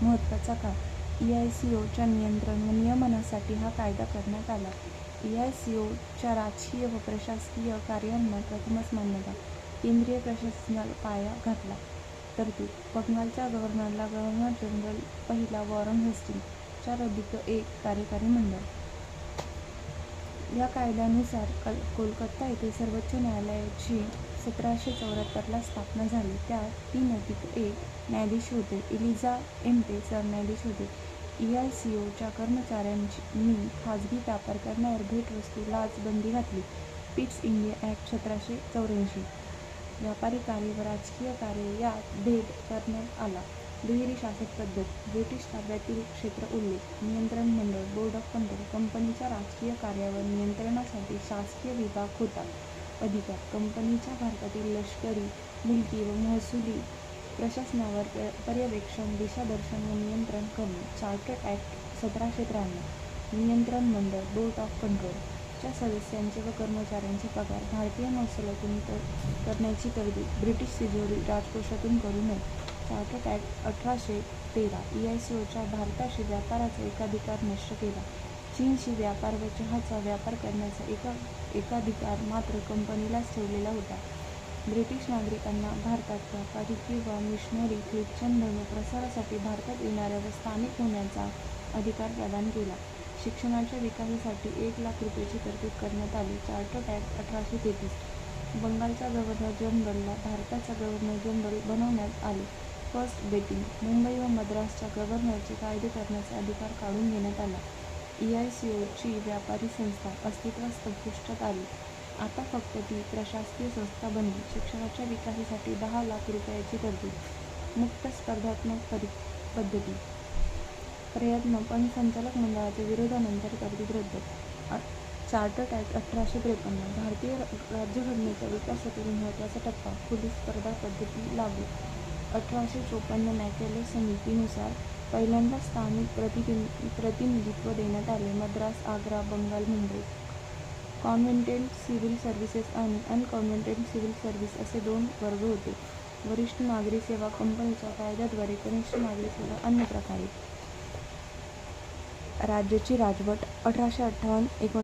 महत्त्वाचा काळ. EICOच्या नियंत्रण व नियमनासाठी हा कायदा करण्यात आला. EICOच्या राजकीय व प्रशासकीय कार्यांना प्रथमच मान्यता. केंद्रीय प्रशासनाला पाया घातला. तरतूद. बंगालच्या गव्हर्नरला गव्हर्नर जनरल पहिला वॉरन हेस्टिंग्ज. 4+1 कार्यकारी मंडळ. या कायद्यानुसार कोलकाता येथे सर्वोच्च न्यायालयाची 1774 स्थापना झाली. त्यात 3+1 न्यायाधीश होते. एलिझा एम्टे सरन्यायाधीश होते. EICOच्या कर्मचाऱ्यांनी खाजगी व्यापार करण्यावर भेटवस्तू लाच बंदी घातली. Pitt's India act 1784. व्यापारी कार्य व राजकीय कार्य यात भेद करण्यात आला. दुहेरी शासन पद्धत. ब्रिटिश ताब्यातील क्षेत्र उल्लेख. नियंत्रण मंडळ बोर्ड ऑफ कंट्रोल. कंपनीच्या राजकीय कार्यावर नियंत्रणासाठी शासकीय विभाग होता. अधिकार. कंपनीच्या भारतातील लष्करी, मुलकी व महसुली प्रशासनावर पर्यवेक्षण, दिशादर्शन व नियंत्रण करणे. Chartered act 1793. नियंत्रण मंडळ बोर्ड ऑफ कंट्रोल च्या सदस्यांचे व कर्मचाऱ्यांचे पगार भारतीय महसुलातून करण्याची तरतूद. ब्रिटिश तिजोरी राजकोषातून करू नये. Chartered act 1813. EICOच्या भारताशी व्यापाराचा एकाधिकार नष्ट केला. चीनशी व्यापार व चहाचा व्यापार करण्याचा एकाधिकार मात्र कंपनीलाच ठेवलेला होता. ब्रिटिश नागरिकांना भारतात व्यापारी किंवा मिशनरी ख्रिश्चन धर्म प्रसारासाठी भारतात येणाऱ्या व स्थायिक होण्याचा अधिकार प्रदान केला. शिक्षणाच्या विकासासाठी 1,00,000 रुपयांची तरतूद करण्यात आली. Chartered act 1833. बंगालच्या गव्हर्नर जनरलला भारताचा गव्हर्नर जनरल बनवण्यात आले. First betting. मुंबई व मद्रासच्या गव्हर्नरचे कायदे करण्याचा अधिकार काढून घेण्यात आला. EICOची व्यापारी संस्था अस्तित्वात संपुष्टात आली. आता फक्त ती प्रशासकीय संस्था बनली. शिक्षणाच्या विकासासाठी 10,00,000 रुपयांची तरतूद. मुक्त स्पर्धात्मक पद्धती. प्रयत्न पण संचालक मंडळाच्या विरोधानंतर तरतूद रद्द. Chartered act 1853. भारतीय राज्यघटनेच्या विकासातील महत्त्वाचा टप्पा. खुली स्पर्धा पद्धती लागू. 1854 मॅकॅले समितीनुसार पहिल्यांदा स्थानिक प्रतिनिधित्व देण्यात आले. मद्रास, आग्रा, बंगाल, मुंबई. कॉन्व्हेंटेड सिव्हिल सर्व्हिसेस आणि अनकॉन्व्हेंटेड सिव्हिल सर्व्हिस असे 2 वर्ग होते. वरिष्ठ नागरी सेवा कंपनीच्या कायद्याद्वारे, कनिष्ठ नागरी सेवा अन्य प्रकारे. राज्याची राजवट. 1858-19